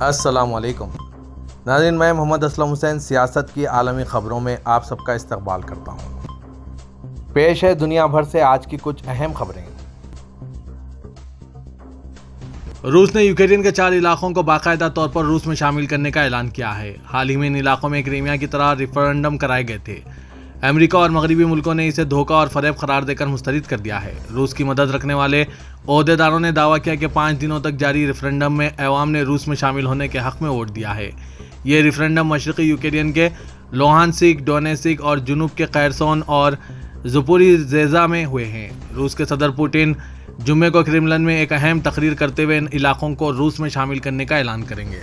السلام علیکم ناظرین، میں محمد اسلم حسین سیاست کی عالمی خبروں میں آپ سب کا استقبال کرتا ہوں۔ پیش ہے دنیا بھر سے آج کی کچھ اہم خبریں۔ روس نے یوکرین کے 4 علاقوں کو باقاعدہ طور پر روس میں شامل کرنے کا اعلان کیا ہے۔ حال ہی میں ان علاقوں میں کرائمیا کی طرح ریفرنڈم کرائے گئے تھے۔ امریکہ اور مغربی ملکوں نے اسے دھوکہ اور فریب قرار دے کر مسترد کر دیا ہے۔ روس کی مدد رکھنے والے عہدیداروں نے دعویٰ کیا کہ 5 دنوں تک جاری ریفرنڈم میں عوام نے روس میں شامل ہونے کے حق میں ووٹ دیا ہے۔ یہ ریفرنڈم مشرقی یوکرین کے لوہانسک، ڈونیسک اور جنوب کے خیرسون اور زپوریژیہ میں ہوئے ہیں۔ روس کے صدر پوٹن جمعے کو کرملن میں ایک اہم تقریر کرتے ہوئے ان علاقوں کو روس میں شامل کرنے کا اعلان کریں گے۔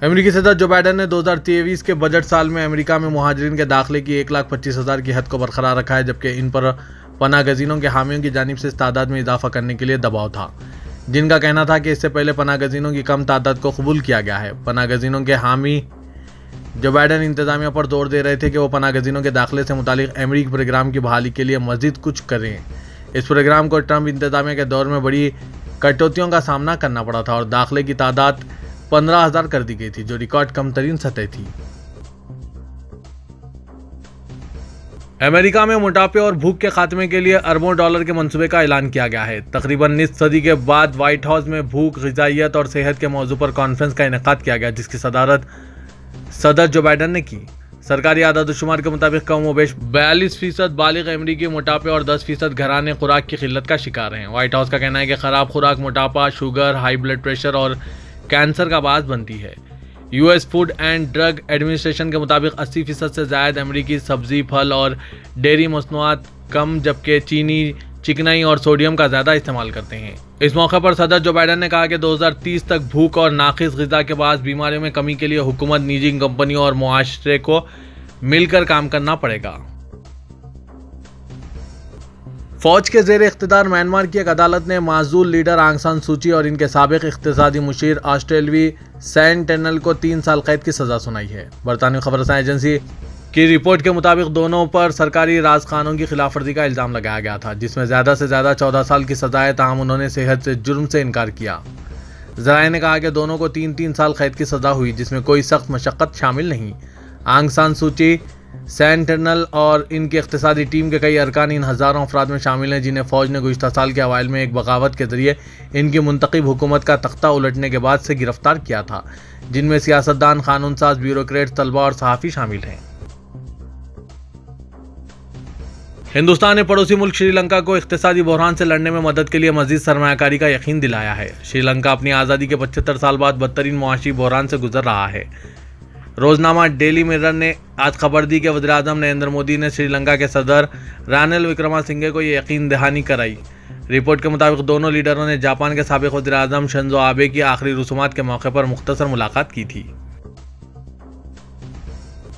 امریکی صدر جو بائیڈن نے 2023 کے بجٹ سال میں امریکہ میں مہاجرین کے داخلے کی 1,25,000 کی حد کو برقرار رکھا ہے، جبکہ ان پر پناہ گزینوں کے حامیوں کی جانب سے اس تعداد میں اضافہ کرنے کے لیے دباؤ تھا، جن کا کہنا تھا کہ اس سے پہلے پناہ گزینوں کی کم تعداد کو قبول کیا گیا ہے۔ پناہ گزینوں کے حامی جو بائیڈن انتظامیہ پر زور دے رہے تھے کہ وہ پناہ گزینوں کے داخلے سے متعلق امریکی پروگرام کی بحالی کے لیے مزید کچھ کریں۔ اس پروگرام کو ٹرمپ انتظامیہ کے دور میں بڑی کٹوتیوں کا سامنا کرنا پڑا تھا اور داخلے کی تعداد 15,000 کر دی گئی تھی، جو ریکارڈ کم ترین سطح تھی۔ امریکہ میں موٹاپے اور بھوک کے خاتمے کے لیے اربوں ڈالر کے منصوبے کا اعلان کیا گیا ہے۔ تقریباً نصف صدی کے بعد وائٹ ہاؤس میں بھوک، غذائیت اور صحت کے موضوع پر کانفرنس کا انعقاد کیا گیا، جس کی صدارت صدر جو بائیڈن نے کی۔ سرکاری اعداد و شمار کے مطابق کم و بیش 42% بالغ امریکی موٹاپے اور 10% گھرانے خوراک کی قلت کا شکار ہیں۔ وائٹ ہاؤس کا کہنا ہے کہ خراب خوراک موٹاپا، شوگر، ہائی بلڈ پریشر اور کینسر کا باعث بنتی ہے۔ U S food and drug administration کے مطابق 80% سے زائد امریکی سبزی، پھل اور ڈیری مصنوعات کم، جبکہ چینی، چکنائی اور سوڈیم کا زیادہ استعمال کرتے ہیں۔ اس موقع پر صدر جو بائیڈن نے کہا کہ 2030 تک بھوک اور ناقص غذا کے باعث بیماریوں میں کمی کے لیے حکومت، نجی کمپنیوں اور معاشرے کو مل کر کام کرنا پڑے گا۔ فوج کے زیر اقتدار میانمار کی ایک عدالت نے معزول لیڈر آنگ سان سوچی اور ان کے سابق اقتصادی مشیر آسٹریلوی سینٹینل کو 3 سال قید کی سزا سنائی ہے۔ برطانوی خبر رساں ایجنسی کی رپورٹ کے مطابق دونوں پر سرکاری راز قانون کی خلاف ورزی کا الزام لگایا گیا تھا، جس میں زیادہ سے زیادہ 14 سال کی سزا ہے، تاہم انہوں نے صحت سے جرم سے انکار کیا۔ ذرائع نے کہا کہ دونوں کو 3 سال قید کی سزا ہوئی، جس میں کوئی سخت مشقت شامل نہیں۔ آنگ سان سوچی، سینٹینل اور ان کی اقتصادی ٹیم کے کئی ارکان ان ہزاروں افراد میں شامل ہیں جنہیں فوج نے گزشتہ سال کے اوائل میں ایک بغاوت کے ذریعے ان کی منتخب حکومت کا تختہ الٹنے کے بعد سے گرفتار کیا تھا، جن میں سیاستدان، قانون ساز، بیوروکریٹ، طلباء اور صحافی شامل ہیں۔ ہندوستان نے پڑوسی ملک سری لنکا کو اقتصادی بحران سے لڑنے میں مدد کے لیے مزید سرمایہ کاری کا یقین دلایا ہے۔ سری لنکا اپنی آزادی کے 75 سال بعد بدترین معاشی بحران سے گزر رہا ہے۔ روزنامہ ڈیلی میرر نے آج خبر دی کہ وزیراعظم نریندر مودی نے سری لنکا کے صدر رانیل وکرما سنگھے کو یہ یقین دہانی کرائی۔ رپورٹ کے مطابق دونوں لیڈروں نے جاپان کے سابق وزیراعظم شنزو آبے کی آخری رسومات کے موقع پر مختصر ملاقات کی تھی۔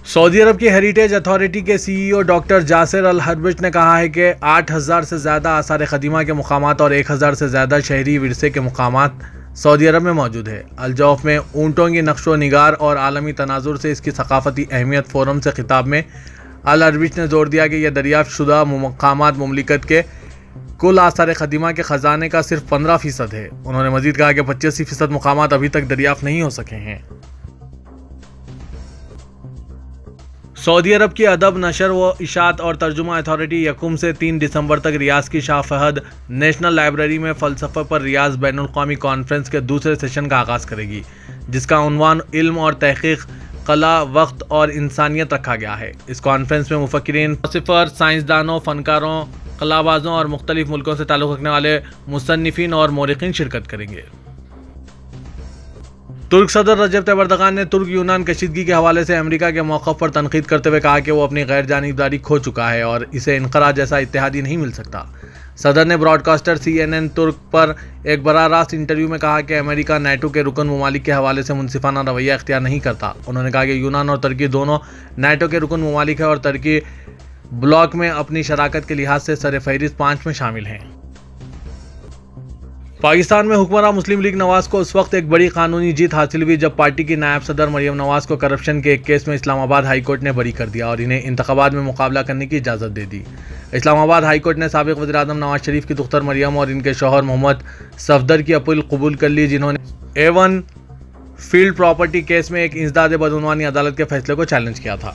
سعودی عرب کی ہیریٹیج اتھارٹی کے سی ای او ڈاکٹر جاسر الحربچ نے کہا ہے کہ 8,000 سے زیادہ آثار قدیمہ کے مقامات اور 1,000 سے زیادہ شہری ورثے کے مقامات سعودی عرب میں موجود ہے۔ الجوف میں اونٹوں کی نقش و نگار اور عالمی تناظر سے اس کی ثقافتی اہمیت فورم سے خطاب میں الحربچ نے زور دیا کہ یہ دریافت شدہ مقامات مملکت کے کل آثار قدیمہ کے خزانے کا صرف 15% ہے۔ انہوں نے مزید کہا کہ 85% مقامات ابھی تک دریافت نہیں ہو سکے ہیں۔ سعودی عرب کی ادب، نشر و اشاعت اور ترجمہ اتھارٹی 1 سے 3 دسمبر تک ریاض کی شاہ فہد نیشنل لائبریری میں فلسفہ پر ریاض بین الاقوامی کانفرنس کے دوسرے سیشن کا آغاز کرے گی، جس کا عنوان علم اور تحقیق، قلع، وقت اور انسانیت رکھا گیا ہے۔ اس کانفرنس میں مفکرین، فلاسفر، سائنسدانوں، فنکاروں، قلعہ بازوں اور مختلف ملکوں سے تعلق رکھنے والے مصنفین اور مورخین شرکت کریں گے۔ ترک صدر رجب طیب اردوغان نے ترک یونان کشیدگی کے حوالے سے امریکہ کے موقف پر تنقید کرتے ہوئے کہا کہ وہ اپنی غیر جانبداری کھو چکا ہے اور اسے انقرہ جیسا اتحادی نہیں مل سکتا۔ صدر نے براڈ کاسٹر CNN ترک پر ایک براہ راست انٹرویو میں کہا کہ امریکہ نیٹو کے رکن ممالک کے حوالے سے منصفانہ رویہ اختیار نہیں کرتا۔ انہوں نے کہا کہ یونان اور ترکی دونوں نیٹو کے رکن ممالک ہیں اور ترکی بلاک میں اپنی شراکت کے لحاظ سے سرفہرست 5 میں شامل ہیں۔ پاکستان میں حکمراں مسلم لیگ نواز کو اس وقت ایک بڑی قانونی جیت حاصل ہوئی جب پارٹی کی نائب صدر مریم نواز کو کرپشن کے ایک کیس میں اسلام آباد ہائی کورٹ نے بری کر دیا اور انہیں انتخابات میں مقابلہ کرنے کی اجازت دے دی۔ اسلام آباد ہائی کورٹ نے سابق وزیر اعظم نواز شریف کی دختر مریم اور ان کے شوہر محمد صفدر کی اپیل قبول کر لی، جنہوں نے A1 فیلڈ پراپرٹی کیس میں ایک انسداد بدعنوانی عدالت کے فیصلے کو چیلنج کیا تھا۔